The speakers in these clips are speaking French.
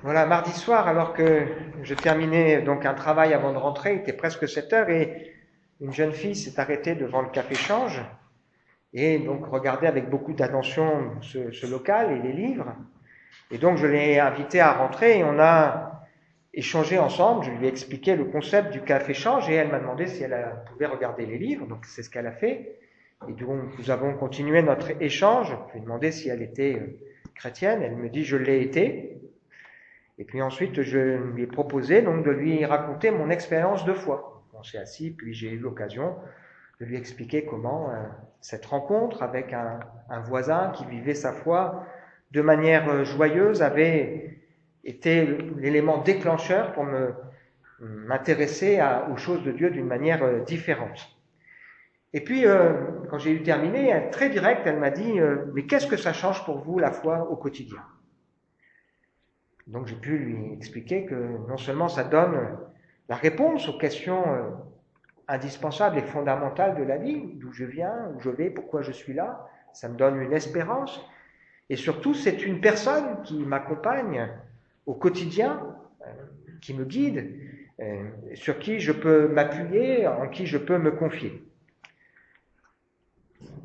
Voilà, mardi soir, alors que je terminais donc un travail avant de rentrer, il était presque 7 heures et une jeune fille s'est arrêtée devant le café Change et donc regardait avec beaucoup d'attention ce local et les livres. Et donc je l'ai invitée à rentrer et on a échangé ensemble. Je lui ai expliqué le concept du café Change et elle m'a demandé si elle pouvait regarder les livres. Donc c'est ce qu'elle a fait. Et donc nous avons continué notre échange. Je lui ai demandé si elle était chrétienne. Elle me dit je l'ai été. Et puis ensuite, je lui ai proposé donc de lui raconter mon expérience de foi. On s'est assis, puis j'ai eu l'occasion de lui expliquer comment cette rencontre avec un voisin qui vivait sa foi de manière joyeuse avait été l'élément déclencheur pour m'intéresser aux choses de Dieu d'une manière différente. Et puis, quand j'ai eu terminé, très direct, elle m'a dit mais qu'est-ce que ça change pour vous la foi au quotidien? Donc j'ai pu lui expliquer que non seulement ça donne la réponse aux questions indispensables et fondamentales de la vie, d'où je viens, où je vais, pourquoi je suis là, ça me donne une espérance, et surtout c'est une personne qui m'accompagne au quotidien, qui me guide, sur qui je peux m'appuyer, en qui je peux me confier.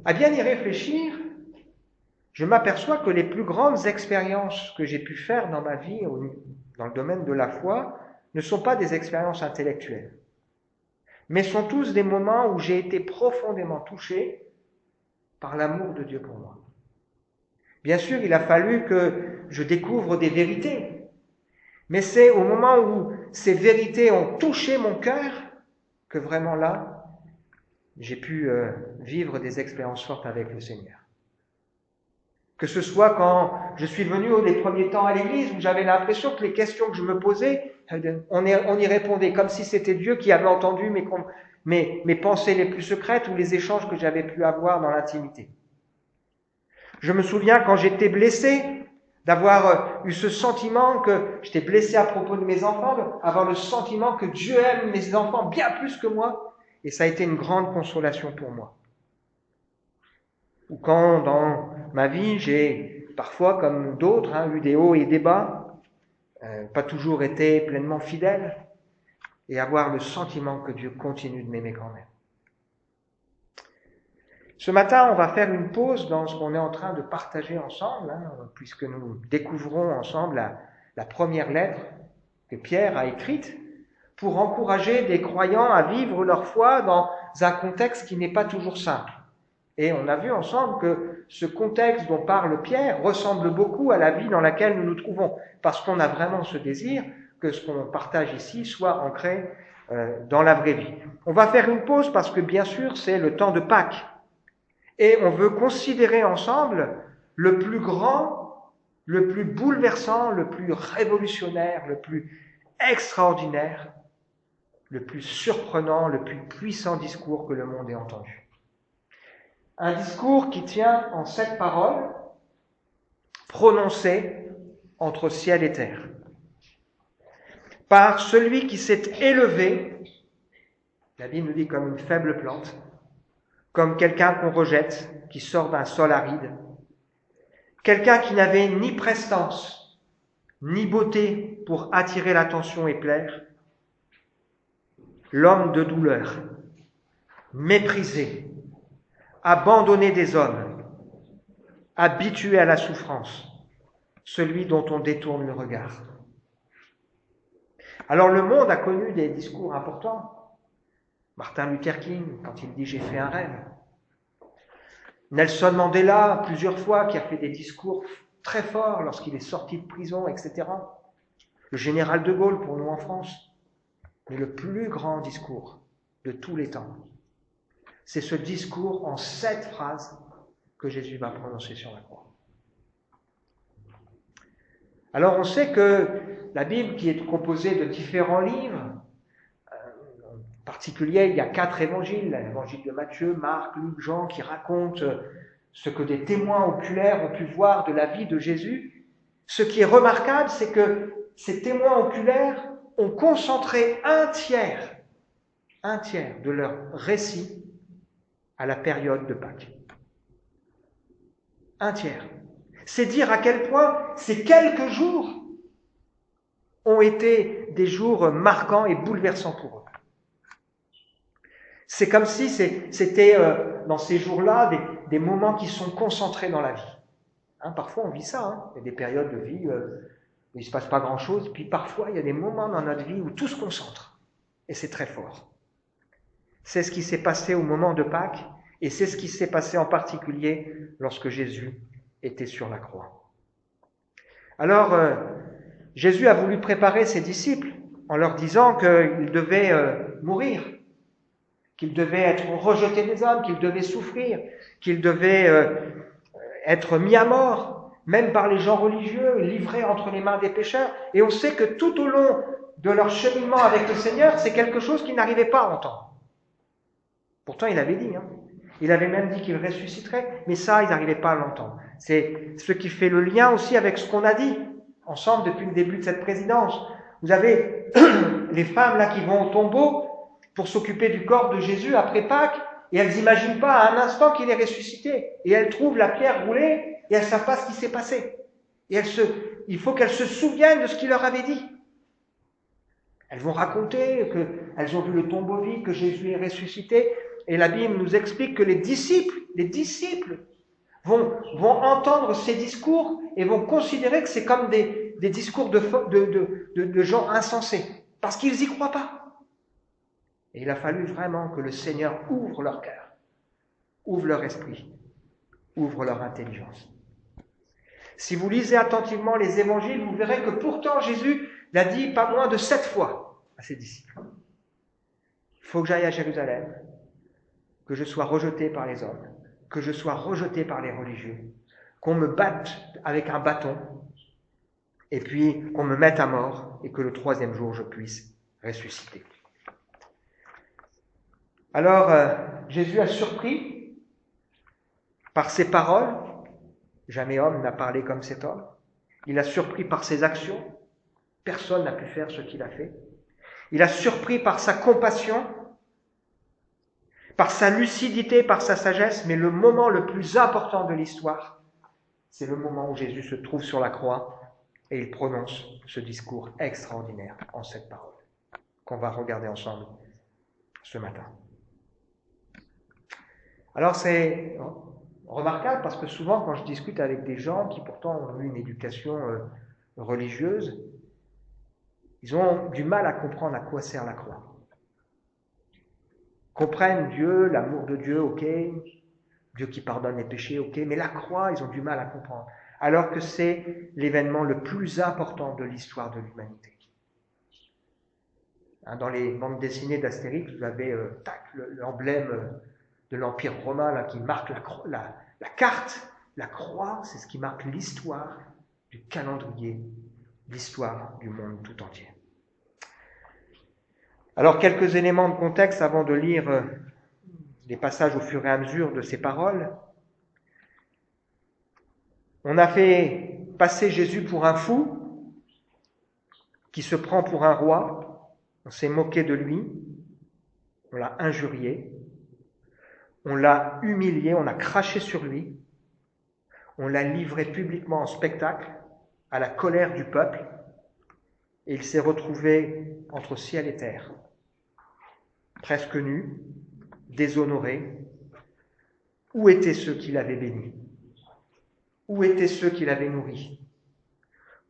À bien y réfléchir, je m'aperçois que les plus grandes expériences que j'ai pu faire dans ma vie, dans le domaine de la foi, ne sont pas des expériences intellectuelles, mais sont tous des moments où j'ai été profondément touché par l'amour de Dieu pour moi. Bien sûr, il a fallu que je découvre des vérités, mais c'est au moment où ces vérités ont touché mon cœur que vraiment là, j'ai pu vivre des expériences fortes avec le Seigneur. Que ce soit quand je suis venu des premiers temps à l'église, où j'avais l'impression que les questions que je me posais, on y répondait, comme si c'était Dieu qui avait entendu mes pensées les plus secrètes ou les échanges que j'avais pu avoir dans l'intimité. Je me souviens quand j'étais blessé, d'avoir eu ce sentiment que j'étais blessé à propos de mes enfants, d'avoir le sentiment que Dieu aime mes enfants bien plus que moi, et ça a été une grande consolation pour moi. Ou quand dans ma vie, j'ai parfois, comme d'autres, eu des hauts et des bas, pas toujours été pleinement fidèle, et avoir le sentiment que Dieu continue de m'aimer quand même. Ce matin, on va faire une pause dans ce qu'on est en train de partager ensemble, puisque nous découvrons ensemble la première lettre que Pierre a écrite, pour encourager des croyants à vivre leur foi dans un contexte qui n'est pas toujours simple. Et on a vu ensemble que ce contexte dont parle Pierre ressemble beaucoup à la vie dans laquelle nous nous trouvons, parce qu'on a vraiment ce désir que ce qu'on partage ici soit ancré dans la vraie vie. On va faire une pause parce que bien sûr c'est le temps de Pâques, et on veut considérer ensemble le plus grand, le plus bouleversant, le plus révolutionnaire, le plus extraordinaire, le plus surprenant, le plus puissant discours que le monde ait entendu. Un discours qui tient en 7 paroles, prononcées entre ciel et terre. Par celui qui s'est élevé, la Bible nous dit comme une faible plante, comme quelqu'un qu'on rejette, qui sort d'un sol aride, quelqu'un qui n'avait ni prestance, ni beauté pour attirer l'attention et plaire, l'homme de douleur, méprisé, abandonné des hommes, habitué à la souffrance, celui dont on détourne le regard. Alors le monde a connu des discours importants. Martin Luther King, quand il dit « j'ai fait un rêve ». Nelson Mandela, plusieurs fois, qui a fait des discours très forts lorsqu'il est sorti de prison, etc. Le général de Gaulle, pour nous en France. Mais le plus grand discours de tous les temps, c'est ce discours en 7 phrases que Jésus va prononcer sur la croix. Alors on sait que la Bible, qui est composée de différents livres, en particulier il y a 4 évangiles, l'évangile de Matthieu, Marc, Luc, Jean, qui racontent ce que des témoins oculaires ont pu voir de la vie de Jésus. Ce qui est remarquable, c'est que ces témoins oculaires ont concentré un tiers de leur récit à la période de Pâques. Un tiers. C'est dire à quel point ces quelques jours ont été des jours marquants et bouleversants pour eux. C'est comme si c'était dans ces jours-là des moments qui sont concentrés dans la vie. Parfois on vit ça, il y a des périodes de vie où il ne se passe pas grand-chose, puis parfois il y a des moments dans notre vie où tout se concentre, et c'est très fort. C'est ce qui s'est passé au moment de Pâques, et c'est ce qui s'est passé en particulier lorsque Jésus était sur la croix. Alors, Jésus a voulu préparer ses disciples en leur disant qu'ils devaient mourir, qu'ils devaient être rejetés des hommes, qu'ils devaient souffrir, qu'ils devaient être mis à mort, même par les gens religieux, livrés entre les mains des pécheurs. Et on sait que tout au long de leur cheminement avec le Seigneur, c'est quelque chose qu'ils n'arrivaient pas à entendre. Pourtant, il avait dit, il avait même dit qu'il ressusciterait, mais ça, ils n'arrivaient pas à l'entendre. C'est ce qui fait le lien aussi avec ce qu'on a dit ensemble depuis le début de cette présidence. Vous avez les femmes là qui vont au tombeau pour s'occuper du corps de Jésus après Pâques, et elles n'imaginent pas à un instant qu'il est ressuscité. Et elles trouvent la pierre roulée, et elles ne savent pas ce qui s'est passé. Et il faut qu'elles se souviennent de ce qu'il leur avait dit. Elles vont raconter qu'elles ont vu le tombeau vide, que Jésus est ressuscité, et la Bible nous explique que les disciples vont entendre ces discours et vont considérer que c'est comme des discours de gens insensés, parce qu'ils n'y croient pas. Et il a fallu vraiment que le Seigneur ouvre leur cœur, ouvre leur esprit, ouvre leur intelligence. Si vous lisez attentivement les évangiles, vous verrez que pourtant Jésus l'a dit pas moins de 7 fois à ses disciples. Il faut que j'aille à Jérusalem, que je sois rejeté par les hommes, que je sois rejeté par les religieux, qu'on me batte avec un bâton, et puis qu'on me mette à mort, et que le 3e jour je puisse ressusciter. Alors, Jésus a surpris par ses paroles. Jamais homme n'a parlé comme cet homme. Il a surpris par ses actions. Personne n'a pu faire ce qu'il a fait. Il a surpris par sa compassion, par sa lucidité, par sa sagesse. Mais le moment le plus important de l'histoire, c'est le moment où Jésus se trouve sur la croix et il prononce ce discours extraordinaire en cette parole qu'on va regarder ensemble ce matin. Alors c'est remarquable parce que souvent quand je discute avec des gens qui pourtant ont eu une éducation religieuse, ils ont du mal à comprendre à quoi sert la croix. Comprennent Dieu, l'amour de Dieu, ok, Dieu qui pardonne les péchés, ok, mais la croix, ils ont du mal à comprendre, alors que c'est l'événement le plus important de l'histoire de l'humanité. Dans les bandes dessinées d'Astérix, vous avez l'emblème de l'Empire romain là, qui marque la carte. La croix, c'est ce qui marque l'histoire du calendrier, l'histoire du monde tout entier. Alors, quelques éléments de contexte avant de lire les passages au fur et à mesure de ces paroles. On a fait passer Jésus pour un fou qui se prend pour un roi. On s'est moqué de lui. On l'a injurié. On l'a humilié, on a craché sur lui, on l'a livré publiquement en spectacle à la colère du peuple, et il s'est retrouvé entre ciel et terre, presque nu, déshonoré. Où étaient ceux qui l'avaient béni? Où étaient ceux qui l'avaient nourri?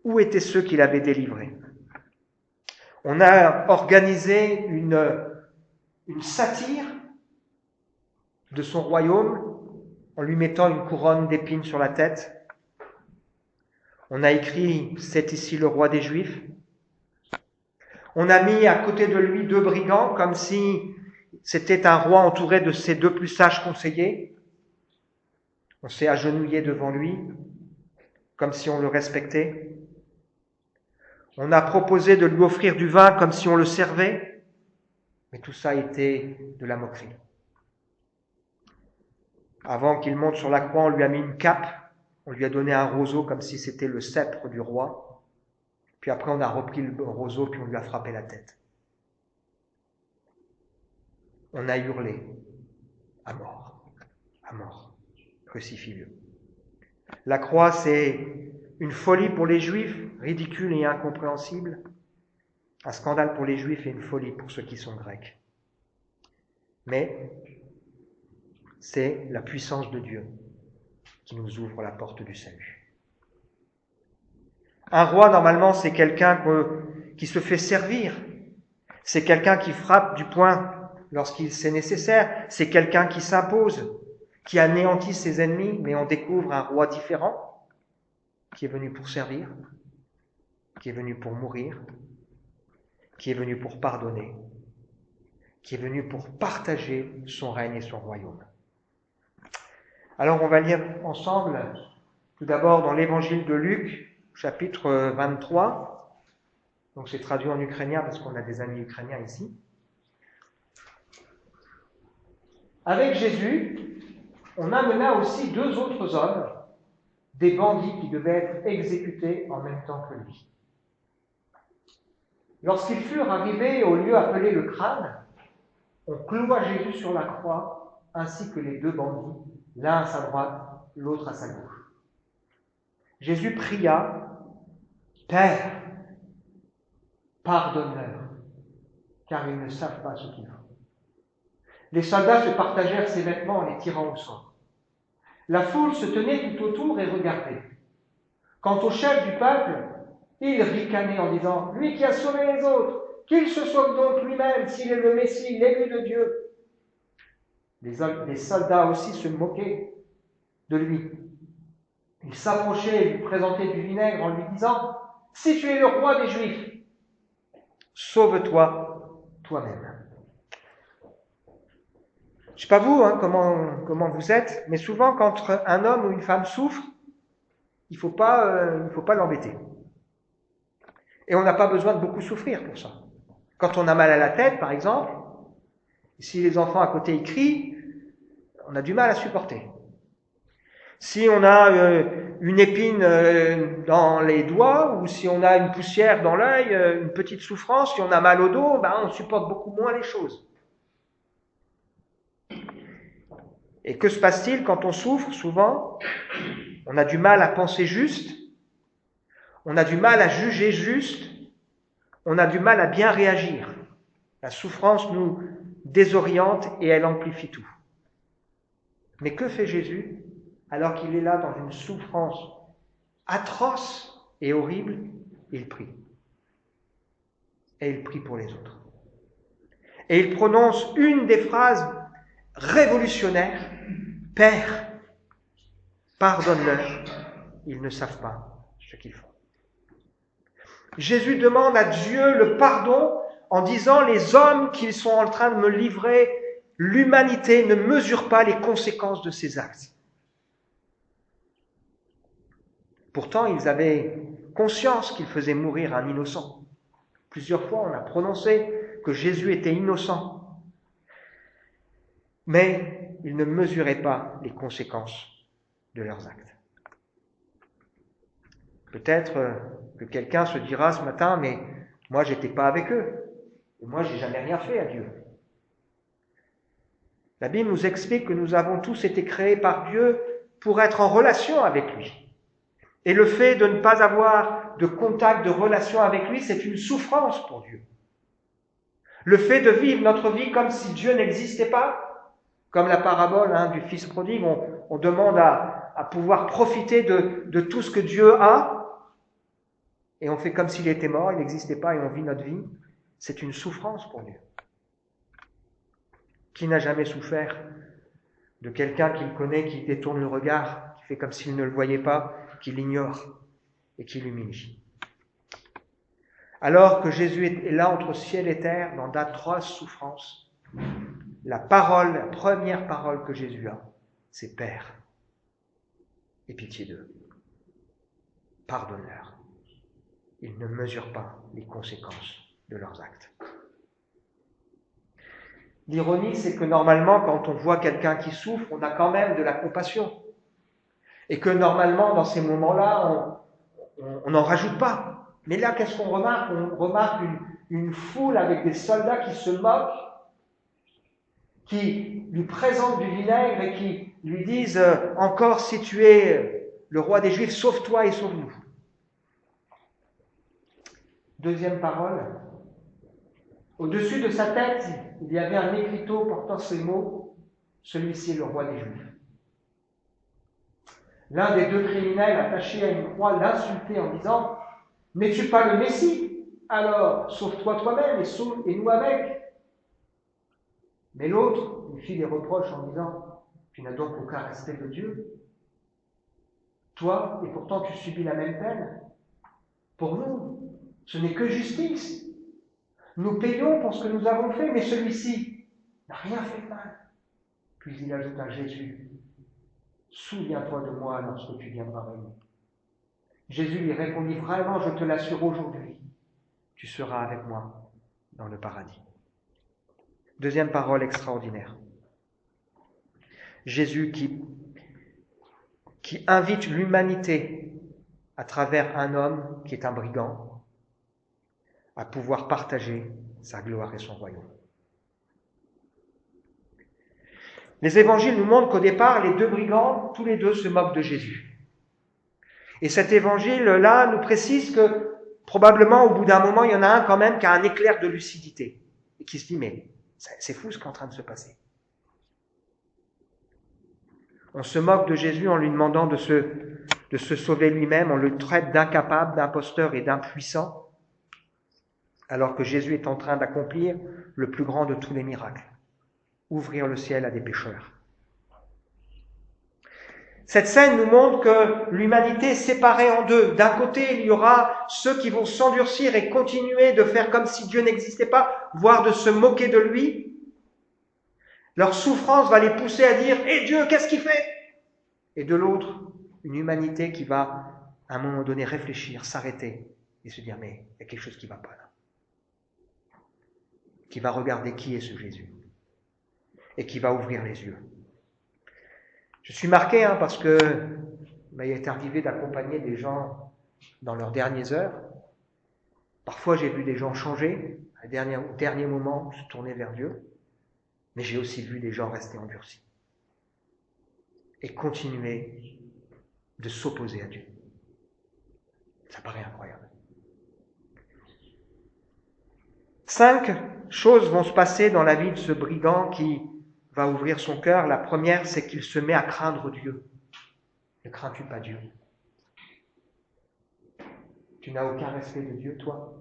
Où étaient ceux qui l'avaient délivré? On a organisé une satire de son royaume en lui mettant une couronne d'épines sur la tête. On a écrit « C'est ici le roi des Juifs ». On a mis à côté de lui 2 brigands comme si c'était un roi entouré de ses 2 plus sages conseillers. On s'est agenouillé devant lui comme si on le respectait. On a proposé de lui offrir du vin comme si on le servait, mais tout ça était de la moquerie. Avant qu'il monte sur la croix, on lui a mis une cape, on lui a donné un roseau comme si c'était le sceptre du roi. Puis après, on a repris le roseau, puis on lui a frappé la tête. On a hurlé à mort, crucifie-le. La croix, c'est une folie pour les Juifs, ridicule et incompréhensible. un scandale pour les Juifs et une folie pour ceux qui sont Grecs. Mais c'est la puissance de Dieu qui nous ouvre la porte du salut. Un roi, normalement, c'est quelqu'un qui se fait servir. C'est quelqu'un qui frappe du poing lorsqu'il c'est nécessaire. C'est quelqu'un qui s'impose, qui anéantit ses ennemis, mais on découvre un roi différent, qui est venu pour servir, qui est venu pour mourir, qui est venu pour pardonner, qui est venu pour partager son règne et son royaume. Alors on va lire ensemble, tout d'abord dans l'évangile de Luc, chapitre 23. Donc c'est traduit en ukrainien parce qu'on a des amis ukrainiens ici. Avec Jésus, on amena aussi 2 autres hommes, des bandits qui devaient être exécutés en même temps que lui. Lorsqu'ils furent arrivés au lieu appelé le crâne, on cloua Jésus sur la croix, ainsi que les 2 bandits, l'un à sa droite, l'autre à sa gauche. Jésus pria, « Père, pardonne-leur, car ils ne savent pas ce qu'ils font. » Les soldats se partagèrent ses vêtements en les tirant au sort. La foule se tenait tout autour et regardait. Quant au chef du peuple, il ricanait en disant « Lui qui a sauvé les autres, qu'il se sauve donc lui-même s'il est le Messie, l'élu de Dieu. » Les soldats aussi se moquaient de lui. Ils s'approchaient et lui présentaient du vinaigre en lui disant « Si tu es le roi des Juifs, sauve-toi toi-même. » Je ne sais pas vous, comment vous êtes, mais souvent quand un homme ou une femme souffre, il ne faut pas l'embêter. Et on n'a pas besoin de beaucoup souffrir pour ça. Quand on a mal à la tête, par exemple, si les enfants à côté y crient, on a du mal à supporter. Si on a une épine dans les doigts, ou si on a une poussière dans l'œil, une petite souffrance, si on a mal au dos, on supporte beaucoup moins les choses. Et que se passe-t-il quand on souffre? Souvent, on a du mal à penser juste, on a du mal à juger juste, on a du mal à bien réagir. La souffrance nous désoriente et elle amplifie tout. Mais que fait Jésus alors qu'il est là dans une souffrance atroce et horrible? Il prie. Et il prie pour les autres. Et il prononce une des phrases révolutionnaires: « Père, pardonne-leur, ils ne savent pas ce qu'ils font. » Jésus demande à Dieu le pardon en disant « Les hommes qu'ils sont en train de me livrer, l'humanité ne mesure pas les conséquences de ces actes. » Pourtant, ils avaient conscience qu'ils faisaient mourir un innocent. Plusieurs fois, on a prononcé que Jésus était innocent. Mais ils ne mesuraient pas les conséquences de leurs actes. Peut-être que quelqu'un se dira ce matin, mais moi, j'étais pas avec eux. Et moi, j'ai jamais rien fait à Dieu. La Bible nous explique que nous avons tous été créés par Dieu pour être en relation avec lui. Et le fait de ne pas avoir de contact, de relation avec lui, c'est une souffrance pour Dieu. Le fait de vivre notre vie comme si Dieu n'existait pas, comme la parabole du fils prodigue, on demande à pouvoir profiter de tout ce que Dieu a, et on fait comme s'il était mort, il n'existait pas, et on vit notre vie. C'est une souffrance pour Dieu. Qui n'a jamais souffert de quelqu'un qu'il connaît, qui détourne le regard, qui fait comme s'il ne le voyait pas, qui l'ignore et qui l'humilie? Alors que Jésus est là entre ciel et terre, dans d'atroces souffrances, la première parole que Jésus a, c'est « Père, aie pitié d'eux, pardonne-leur. Ils ne mesurent pas les conséquences de leurs actes. » L'ironie, c'est que normalement, quand on voit quelqu'un qui souffre, on a quand même de la compassion. Et que normalement, dans ces moments-là, on n'en rajoute pas. Mais là, qu'est-ce qu'on remarque? On remarque une foule avec des soldats qui se moquent, qui lui présentent du vinaigre et qui lui disent « Encore si tu es le roi des Juifs, sauve-toi et sauve-nous. » Deuxième parole, Au-dessus de sa tête, il y avait un écriteau portant ces mots, celui-ci est le roi des Juifs. L'un des deux criminels attachés à une croix l'insultait en disant « N'es-tu pas le Messie? Alors sauve-toi toi-même et nous avec. » Mais l'autre lui fit des reproches en disant « Tu n'as donc aucun respect de Dieu. Toi, et pourtant tu subis la même peine. Pour nous, ce n'est que justice. Nous payons pour ce que nous avons fait, mais celui-ci n'a rien fait de mal. » Puis il ajouta à Jésus « Souviens-toi de moi lorsque tu viendras régner. » Jésus lui répondit « Vraiment, je te l'assure aujourd'hui, tu seras avec moi dans le paradis. » Deuxième parole extraordinaire. Jésus qui invite l'humanité à travers un homme qui est un brigand à pouvoir partager sa gloire et son royaume. Les évangiles nous montrent qu'au départ, les deux brigands, tous les deux se moquent de Jésus. Et cet évangile-là nous précise que probablement au bout d'un moment, il y en a un quand même qui a un éclair de lucidité et qui se dit « mais c'est fou ce qui est en train de se passer ». On se moque de Jésus en lui demandant de se sauver lui-même, on le traite d'incapable, d'imposteur et d'impuissant, alors que Jésus est en train d'accomplir le plus grand de tous les miracles, ouvrir le ciel à des pécheurs. Cette scène nous montre que l'humanité est séparée en deux. D'un côté, il y aura ceux qui vont s'endurcir et continuer de faire comme si Dieu n'existait pas, voire de se moquer de lui. Leur souffrance va les pousser à dire « Et Dieu, qu'est-ce qu'il fait ?» Et de l'autre, une humanité qui va, à un moment donné, réfléchir, s'arrêter et se dire « Mais il y a quelque chose qui ne va pas là. » Qui va regarder qui est ce Jésus et qui va ouvrir les yeux. Je suis marqué parce que il est arrivé d'accompagner des gens dans leurs dernières heures. Parfois, j'ai vu des gens changer, au dernier moment, se tourner vers Dieu, mais j'ai aussi vu des gens rester endurcis et continuer de s'opposer à Dieu. Ça paraît incroyable. 5 choses vont se passer dans la vie de ce brigand qui va ouvrir son cœur. La première, c'est qu'il se met à craindre Dieu. Ne crains-tu pas Dieu? Tu n'as aucun respect de Dieu, toi?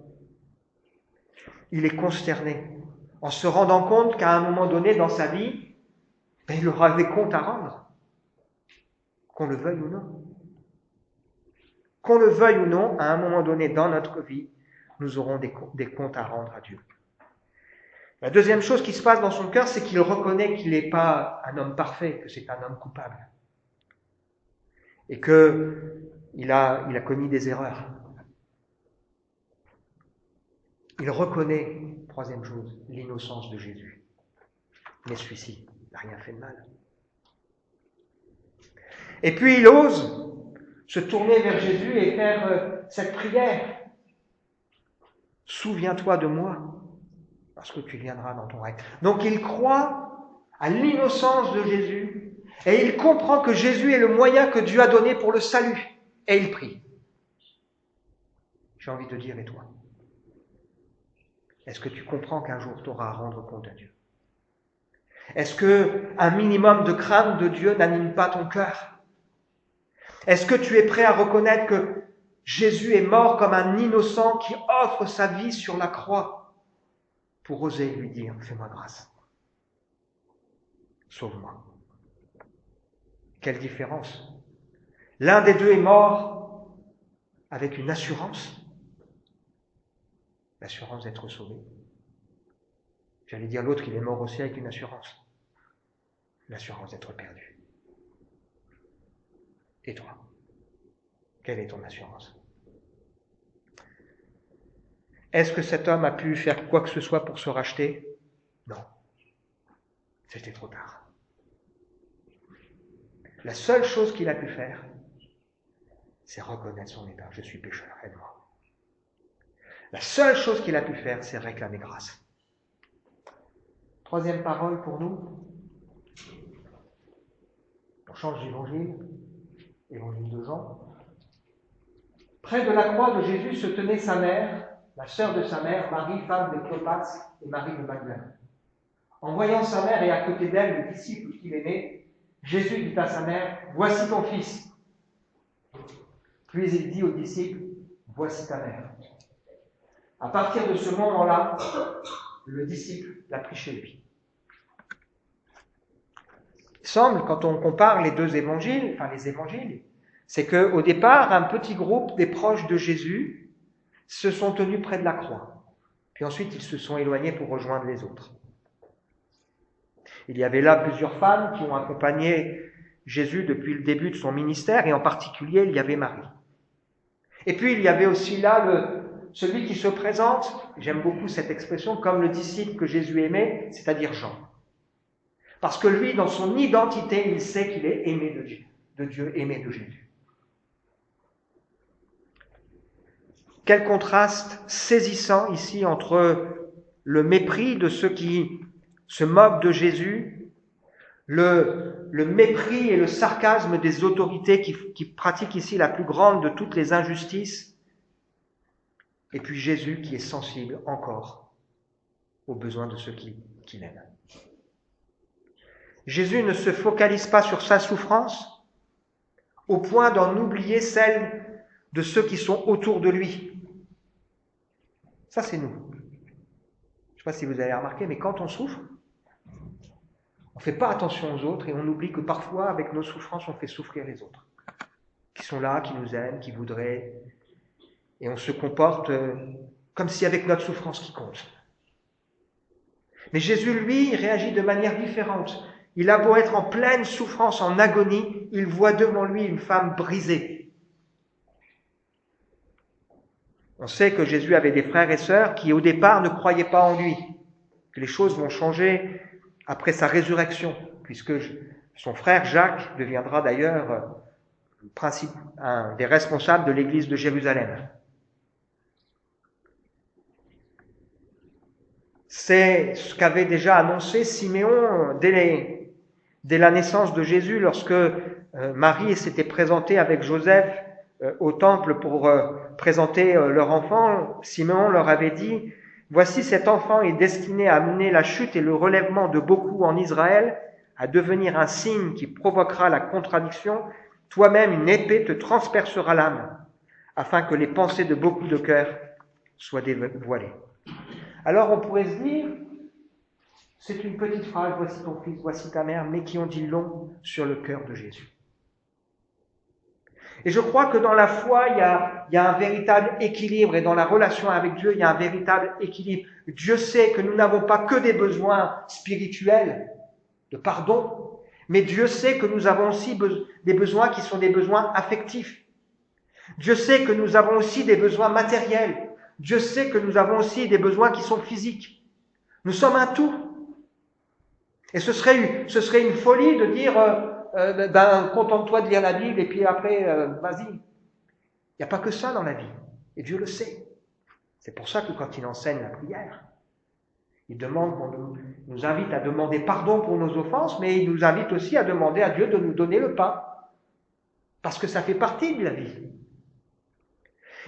Il est consterné en se rendant compte qu'à un moment donné dans sa vie, il aura des comptes à rendre, qu'on le veuille ou non. Qu'on le veuille ou non, à un moment donné dans notre vie, nous aurons des comptes à rendre à Dieu. La deuxième chose qui se passe dans son cœur, c'est qu'il reconnaît qu'il n'est pas un homme parfait, que c'est un homme coupable. Et qu'il a commis des erreurs. Il reconnaît, troisième chose, l'innocence de Jésus. Mais celui-ci n'a rien fait de mal. Et puis il ose se tourner vers Jésus et faire cette prière. Souviens-toi de moi, parce que tu viendras dans ton règne. Donc il croit à l'innocence de Jésus et il comprend que Jésus est le moyen que Dieu a donné pour le salut. Et il prie. J'ai envie de dire, et toi? Est-ce que tu comprends qu'un jour tu auras à rendre compte à Dieu? Est-ce qu'un minimum de crainte de Dieu n'anime pas ton cœur? Est-ce que tu es prêt à reconnaître que Jésus est mort comme un innocent qui offre sa vie sur la croix pour oser lui dire « Fais-moi grâce, sauve-moi ». Quelle différence! L'un des deux est mort avec une assurance, l'assurance d'être sauvé. J'allais dire l'autre, il est mort aussi avec une assurance, l'assurance d'être perdu. Et toi, quelle est ton assurance? Est-ce que cet homme a pu faire quoi que ce soit pour se racheter? Non. C'était trop tard. La seule chose qu'il a pu faire, c'est reconnaître son état. Je suis pécheur, aide-moi. La seule chose qu'il a pu faire, c'est réclamer grâce. Troisième parole pour nous. On change d'évangile. Évangile de Jean. Près de la croix de Jésus se tenait sa mère la sœur de sa mère, Marie, femme de Cléopas et Marie de Magdalene. En voyant sa mère et à côté d'elle le disciple qu'il aimait, Jésus dit à sa mère, « Voici ton fils !» Puis il dit au disciple, « Voici ta mère !» À partir de ce moment-là, le disciple l'a pris chez lui. Il semble, quand on compare les deux évangiles, c'est qu'au départ, un petit groupe des proches de Jésus se sont tenus près de la croix. Puis ensuite, ils se sont éloignés pour rejoindre les autres. Il y avait là plusieurs femmes qui ont accompagné Jésus depuis le début de son ministère, et en particulier, il y avait Marie. Et puis, il y avait aussi là celui qui se présente, j'aime beaucoup cette expression, comme le disciple que Jésus aimait, c'est-à-dire Jean. Parce que lui, dans son identité, il sait qu'il est aimé de Dieu, aimé de Jésus. Quel contraste saisissant ici entre le mépris de ceux qui se moquent de Jésus, le mépris et le sarcasme des autorités qui pratiquent ici la plus grande de toutes les injustices, et puis Jésus qui est sensible encore aux besoins de ceux qui l'aiment. Jésus ne se focalise pas sur sa souffrance au point d'en oublier celle de ceux qui sont autour de lui. Ça, c'est nous. Je ne sais pas si vous avez remarqué, mais quand on souffre, on ne fait pas attention aux autres et on oublie que parfois, avec nos souffrances, on fait souffrir les autres, qui sont là, qui nous aiment, qui voudraient, et on se comporte comme si avec notre souffrance qui compte. Mais Jésus, lui, réagit de manière différente. Il a beau être en pleine souffrance, en agonie, il voit devant lui une femme brisée. On sait que Jésus avait des frères et sœurs qui, au départ, ne croyaient pas en lui, que les choses vont changer après sa résurrection, puisque son frère Jacques deviendra d'ailleurs un des responsables de l'église de Jérusalem. C'est ce qu'avait déjà annoncé Siméon dès la naissance de Jésus, lorsque Marie s'était présentée avec Joseph au temple pour présenter leur enfant. Siméon leur avait dit, « Voici cet enfant est destiné à amener la chute et le relèvement de beaucoup en Israël, à devenir un signe qui provoquera la contradiction. Toi-même, une épée te transpercera l'âme, afin que les pensées de beaucoup de cœurs soient dévoilées. » Alors on pourrait se dire, c'est une petite phrase, « Voici ton fils, voici ta mère », mais qui ont dit long sur le cœur de Jésus. Et je crois que dans la foi, il y a un véritable équilibre, et dans la relation avec Dieu, il y a un véritable équilibre. Dieu sait que nous n'avons pas que des besoins spirituels, de pardon, mais Dieu sait que nous avons aussi des besoins qui sont des besoins affectifs. Dieu sait que nous avons aussi des besoins matériels. Dieu sait que nous avons aussi des besoins qui sont physiques. Nous sommes un tout. Et ce serait une folie de dire contente-toi de lire la Bible et puis après, vas-y. Il n'y a pas que ça dans la vie. Et Dieu le sait. C'est pour ça que quand il enseigne la prière, il nous invite à demander pardon pour nos offenses, mais il nous invite aussi à demander à Dieu de nous donner le pain. Parce que ça fait partie de la vie.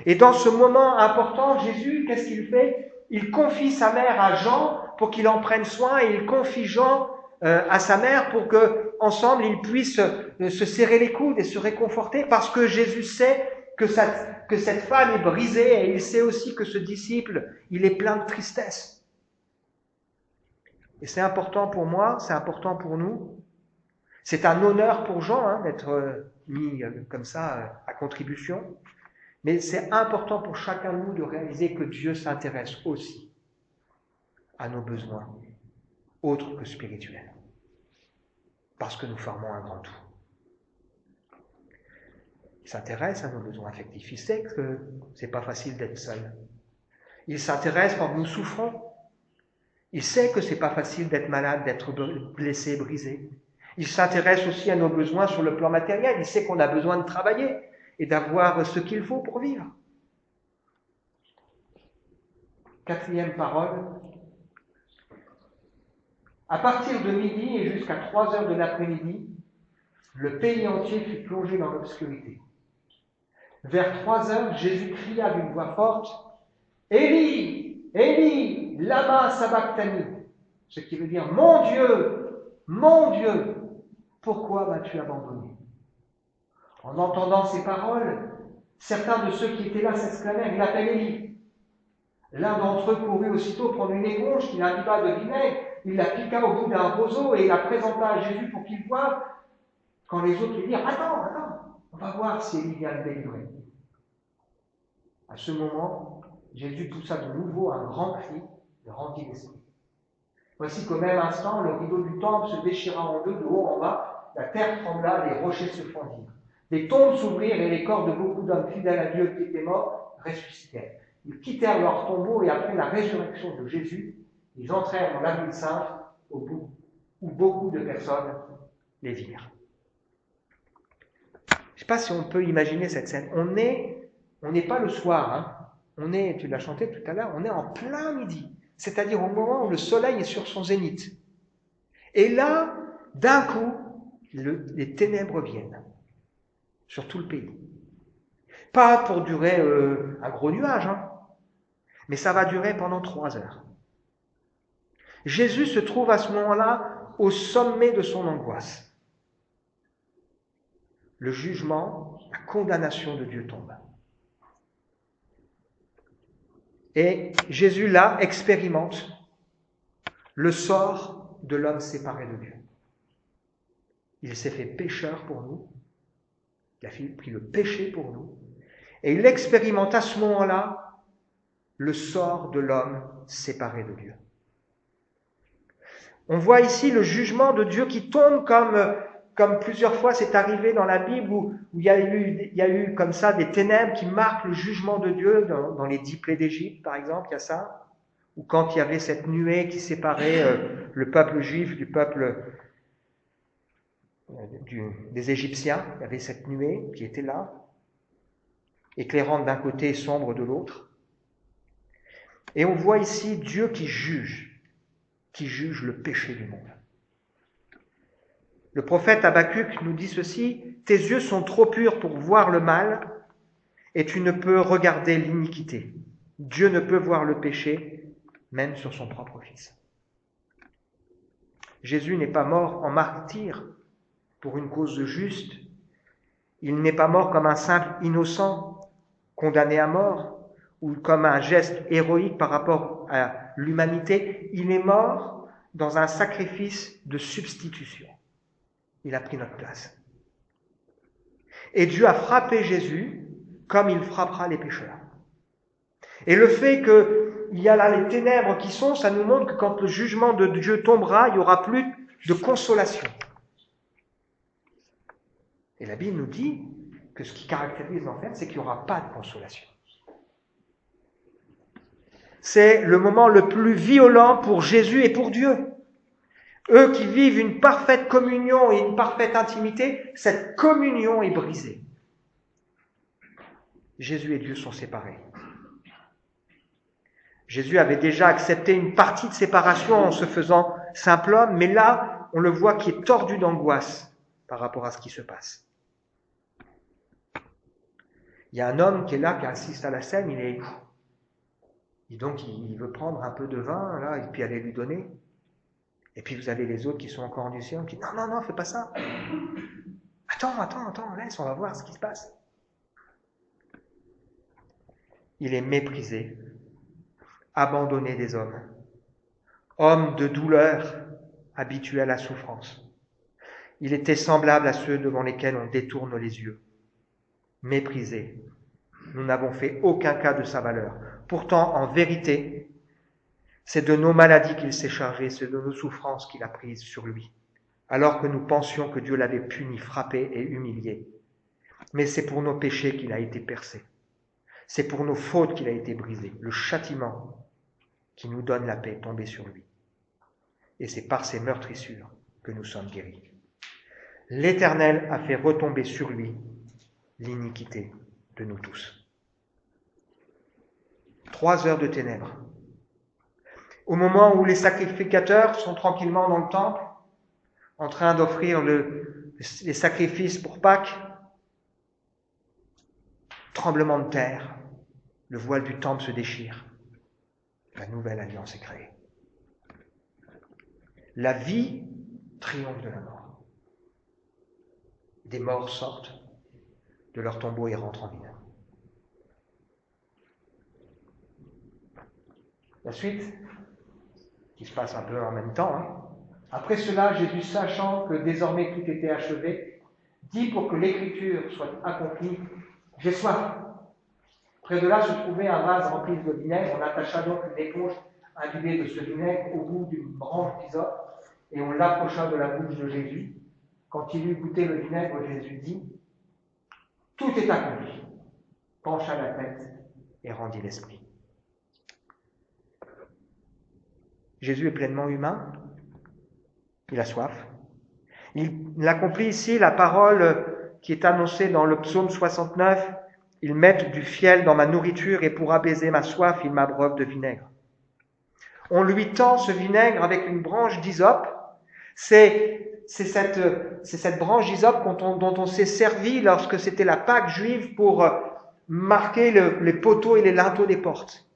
Et dans ce moment important, Jésus, qu'est-ce qu'il fait? Il confie sa mère à Jean pour qu'il en prenne soin, et il confie Jean à sa mère pour que ensemble ils puissent se serrer les coudes et se réconforter, parce que Jésus sait que cette femme est brisée, et il sait aussi que ce disciple, il est plein de tristesse. Et c'est important pour moi, c'est important pour nous. C'est un honneur pour Jean d'être mis comme ça à contribution. Mais c'est important pour chacun de nous de réaliser que Dieu s'intéresse aussi à nos besoins, autres que spirituels, parce que nous formons un grand tout. Il s'intéresse à nos besoins affectifs. Il sait que c'est pas facile d'être seul. Il s'intéresse quand nous souffrons. Il sait que c'est pas facile d'être malade, d'être blessé, brisé. Il s'intéresse aussi à nos besoins sur le plan matériel. Il sait qu'on a besoin de travailler et d'avoir ce qu'il faut pour vivre. Quatrième parole. À partir de midi et jusqu'à 3 heures de l'après-midi, le pays entier fut plongé dans l'obscurité. Vers 3 heures, Jésus cria d'une voix forte, « Élie, Lama Sabachthani, ce qui veut dire mon Dieu, pourquoi m'as-tu abandonné? En entendant ces paroles, certains de ceux qui étaient là s'exclamèrent, il appelle Élie. L'un d'entre eux courut aussitôt prendre une éponge qu'il imbiba de vinaigre, il la piqua au bout d'un roseau et la présenta à Jésus pour qu'il boive, quand les autres lui dirent, attends, on va voir si Élie vient le délivrer. À ce moment, Jésus poussa de nouveau un grand cri et rendit l'esprit. Voici qu'au même instant, le rideau du temple se déchira en deux, de haut en bas, la terre trembla, les rochers se fendirent. Les tombes s'ouvrirent et les corps de beaucoup d'hommes fidèles à Dieu qui étaient morts ressuscitèrent. Ils quittèrent leur tombeau et après la résurrection de Jésus, ils entrèrent dans la ville sainte au bout où beaucoup de personnes les virent. Je ne sais pas si on peut imaginer cette scène. On n'est pas le soir, hein. Tu l'as chanté tout à l'heure, on est en plein midi, c'est-à-dire au moment où le soleil est sur son zénith. Et là, d'un coup, les ténèbres viennent sur tout le pays. Pas pour durer un gros nuage, mais ça va durer pendant 3 heures. Jésus se trouve à ce moment-là au sommet de son angoisse. Le jugement, la condamnation de Dieu tombe. Et Jésus, là, expérimente le sort de l'homme séparé de Dieu. Il s'est fait pécheur pour nous, il a pris le péché pour nous, et il expérimente à ce moment-là le sort de l'homme séparé de Dieu. On voit ici le jugement de Dieu qui tombe comme plusieurs fois c'est arrivé dans la Bible où il y a eu comme ça des ténèbres qui marquent le jugement de Dieu dans les 10 plaies d'Égypte, par exemple, il y a ça. Ou quand il y avait cette nuée qui séparait le peuple juif du peuple des Égyptiens, il y avait cette nuée qui était là, éclairante d'un côté et sombre de l'autre. Et on voit ici Dieu qui juge le péché du monde. Le prophète Habakkuk nous dit ceci, « Tes yeux sont trop purs pour voir le mal, et tu ne peux regarder l'iniquité. Dieu ne peut voir le péché, même sur son propre Fils. » Jésus n'est pas mort en martyr pour une cause juste. Il n'est pas mort comme un simple innocent, condamné à mort, ou comme un geste héroïque par rapport à l'humanité. Il est mort dans un sacrifice de substitution. Il a pris notre place. Et Dieu a frappé Jésus comme il frappera les pécheurs. Et le fait qu'il y a là les ténèbres qui sont, ça nous montre que quand le jugement de Dieu tombera, il n'y aura plus de consolation. Et la Bible nous dit que ce qui caractérise l'enfer, c'est qu'il n'y aura pas de consolation. C'est le moment le plus violent pour Jésus et pour Dieu. Eux qui vivent une parfaite communion et une parfaite intimité, cette communion est brisée. Jésus et Dieu sont séparés. Jésus avait déjà accepté une partie de séparation en se faisant simple homme, mais là, on le voit qui est tordu d'angoisse par rapport à ce qui se passe. Il y a un homme qui est là, qui assiste à la scène, il veut prendre un peu de vin, là, et puis aller lui donner. Et puis vous avez les autres qui sont encore en discussion, qui disent non, fais pas ça. Attends, laisse, on va voir ce qui se passe. Il est méprisé, abandonné des hommes, homme de douleur, habitué à la souffrance. Il était semblable à ceux devant lesquels on détourne les yeux. Méprisé. Nous n'avons fait aucun cas de sa valeur. Pourtant, en vérité, c'est de nos maladies qu'il s'est chargé, c'est de nos souffrances qu'il a prises sur lui, alors que nous pensions que Dieu l'avait puni, frappé et humilié. Mais c'est pour nos péchés qu'il a été percé. C'est pour nos fautes qu'il a été brisé. Le châtiment qui nous donne la paix est tombé sur lui. Et c'est par ses meurtrissures que nous sommes guéris. L'Éternel a fait retomber sur lui l'iniquité de nous tous. 3 heures de ténèbres. Au moment où les sacrificateurs sont tranquillement dans le temple, en train d'offrir les sacrifices pour Pâques, tremblement de terre, le voile du temple se déchire. la nouvelle alliance est créée. La vie triomphe de la mort. Des morts sortent de leur tombeau et rentrent en vie. La suite, qui se passe un peu en même temps. Après cela, Jésus, sachant que désormais tout était achevé, dit pour que l'écriture soit accomplie, « J'ai soif ». Près de là se trouvait un vase rempli de vinaigre. On attacha donc une éponge imbibée de ce vinaigre au bout d'une branche d'hysope et on l'approcha de la bouche de Jésus. Quand il eut goûté le vinaigre, Jésus dit, « Tout est accompli », pencha la tête et rendit l'esprit. Jésus est pleinement humain, il a soif. Il accomplit ici la parole qui est annoncée dans le psaume 69, « Ils mettent du fiel dans ma nourriture et pour apaiser ma soif, ils m'abreuvent de vinaigre. » On lui tend ce vinaigre avec une branche d'hysope. C'est cette branche d'hysope dont on s'est servi lorsque c'était la Pâque juive pour marquer les poteaux et les linteaux des portes.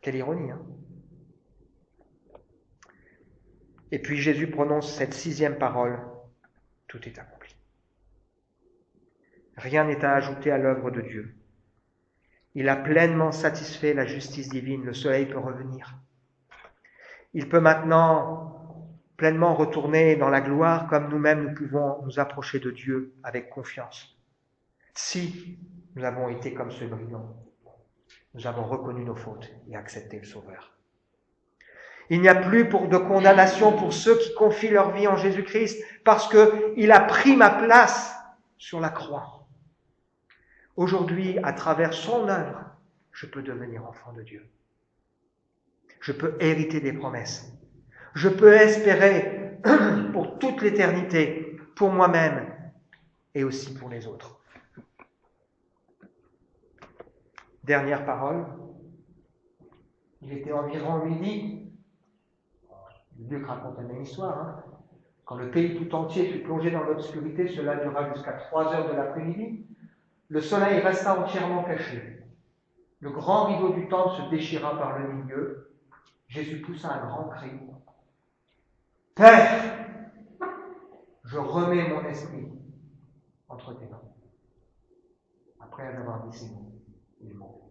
Quelle ironie, hein? Et puis Jésus prononce cette 6e parole, « Tout est accompli ». Rien n'est à ajouter à l'œuvre de Dieu. Il a pleinement satisfait la justice divine, le soleil peut revenir. Il peut maintenant pleinement retourner dans la gloire comme nous-mêmes nous pouvons nous approcher de Dieu avec confiance. Si nous avons été comme ce brigand, nous avons reconnu nos fautes et accepté le Sauveur. Il n'y a plus de condamnation pour ceux qui confient leur vie en Jésus-Christ parce qu'il a pris ma place sur la croix. Aujourd'hui, à travers son œuvre, je peux devenir enfant de Dieu. Je peux hériter des promesses. Je peux espérer pour toute l'éternité, pour moi-même et aussi pour les autres. Dernière parole. Il était environ midi. Luc raconte la même histoire. Quand le pays tout entier fut plongé dans l'obscurité, cela dura jusqu'à 3 heures de l'après-midi. Le soleil resta entièrement caché. Le grand rideau du temple se déchira par le milieu. Jésus poussa un grand cri. « Père, je remets mon esprit entre tes mains. » Après avoir dit ces mots, il mourut.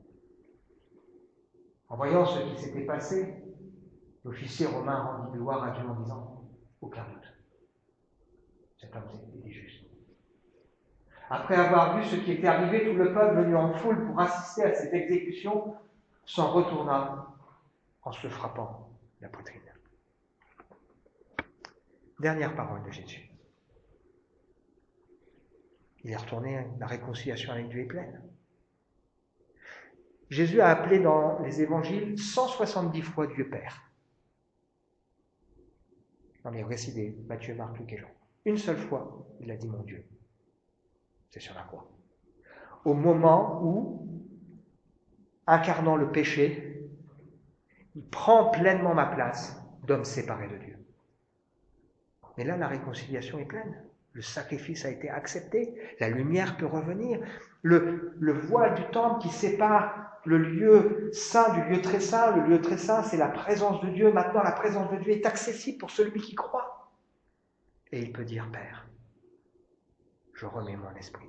En voyant ce qui s'était passé, l'officier romain rendit gloire à Dieu en disant « Aucun doute, cet homme était juste. » Après avoir vu ce qui était arrivé, tout le peuple venu en foule pour assister à cette exécution s'en retourna en se frappant la poitrine. Dernière parole de Jésus. Il est retourné, la réconciliation avec Dieu est pleine. Jésus a appelé dans les évangiles 170 fois Dieu Père. Dans les récits de Matthieu, Marc, Luc et Jean. Une seule fois, il a dit mon Dieu. C'est sur la croix. Au moment où, incarnant le péché, il prend pleinement ma place d'homme séparé de Dieu. Mais là, la réconciliation est pleine. Le sacrifice a été accepté. La lumière peut revenir. Le voile du temple qui sépare le lieu saint du lieu très saint. Le lieu très saint, c'est la présence de Dieu. Maintenant, la présence de Dieu est accessible pour celui qui croit. Et il peut dire, Père, je remets mon esprit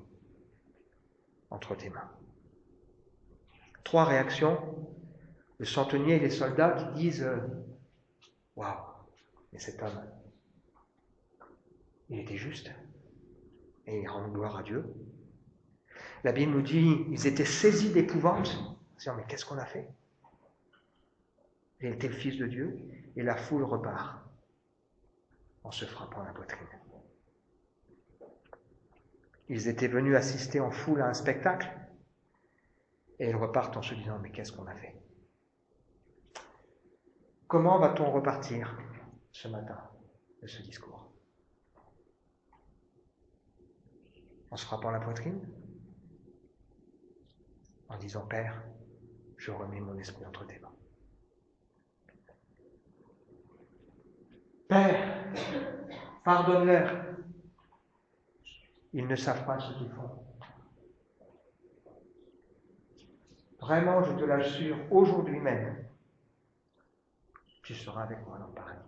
entre tes mains. 3 réactions. Le centenier et les soldats qui disent, waouh, mais cet homme, il était juste. Et il rend gloire à Dieu. La Bible nous dit, ils étaient saisis d'épouvante. Disant, mais qu'est-ce qu'on a fait? Il était le Fils de Dieu. Et la foule repart en se frappant la poitrine. Ils étaient venus assister en foule à un spectacle. Et ils repartent en se disant, mais qu'est-ce qu'on a fait? Comment va-t-on repartir ce matin de ce discours? En se frappant la poitrine? En disant, Père, je remets mon esprit entre tes mains. Père, pardonne-leur. Ils ne savent pas ce qu'ils font. Vraiment, je te l'assure, aujourd'hui même, tu seras avec moi dans le paradis.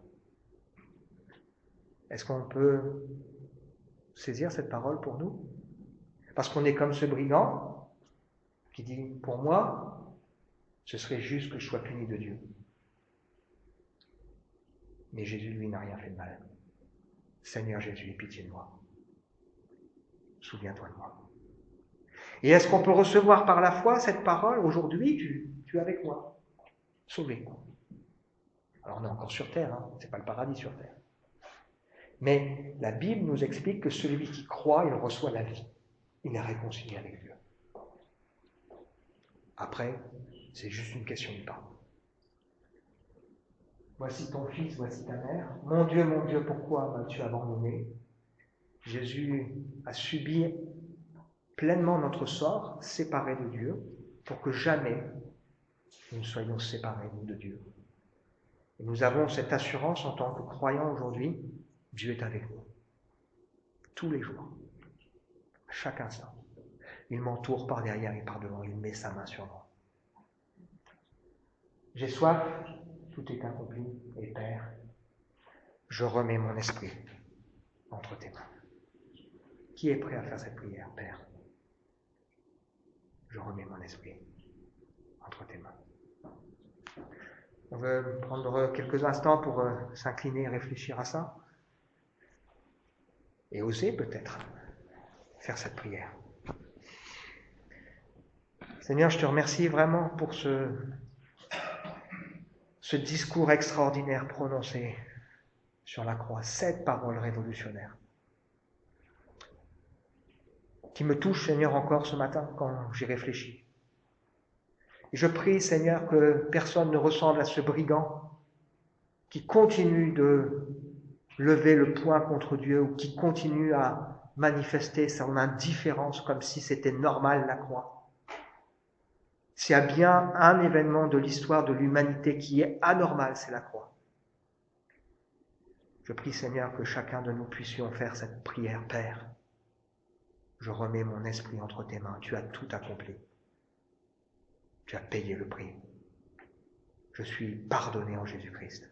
Est-ce qu'on peut saisir cette parole pour nous? Parce qu'on est comme ce brigand qui dit, pour moi, ce serait juste que je sois puni de Dieu. Mais Jésus, lui, n'a rien fait de mal. Seigneur Jésus, aie pitié de moi. Souviens-toi de moi. Et est-ce qu'on peut recevoir par la foi cette parole? Aujourd'hui, tu es avec moi, sauvé. Alors on est encore sur terre, hein, c'est pas le paradis sur terre. Mais la Bible nous explique que celui qui croit, il reçoit la vie. Il est réconcilié avec Dieu. Après, c'est juste une question de temps. Voici ton fils, voici ta mère. Mon Dieu, pourquoi m'as-tu abandonné? Jésus a subi pleinement notre sort, séparé de Dieu, pour que jamais nous ne soyons séparés, nous, de Dieu. Et nous avons cette assurance en tant que croyants aujourd'hui, Dieu est avec nous. Tous les jours, à chaque instant. Il m'entoure par derrière et par devant, il met sa main sur moi. J'ai soif, tout est accompli, et Père, je remets mon esprit entre tes mains. Qui est prêt à faire cette prière, Père? Je remets mon esprit entre tes mains. On veut prendre quelques instants pour s'incliner et réfléchir à ça. Et oser peut-être faire cette prière. Seigneur, je te remercie vraiment pour ce discours extraordinaire prononcé sur la croix, cette parole révolutionnaire, qui me touche, Seigneur, encore ce matin quand j'y réfléchis. Et je prie, Seigneur, que personne ne ressemble à ce brigand qui continue de lever le poing contre Dieu ou qui continue à manifester son indifférence comme si c'était normal la croix. S'il y a bien un événement de l'histoire de l'humanité qui est anormal, c'est la croix. Je prie, Seigneur, que chacun de nous puissions faire cette prière. Père, je remets mon esprit entre tes mains. Tu as tout accompli. Tu as payé le prix. Je suis pardonné en Jésus-Christ.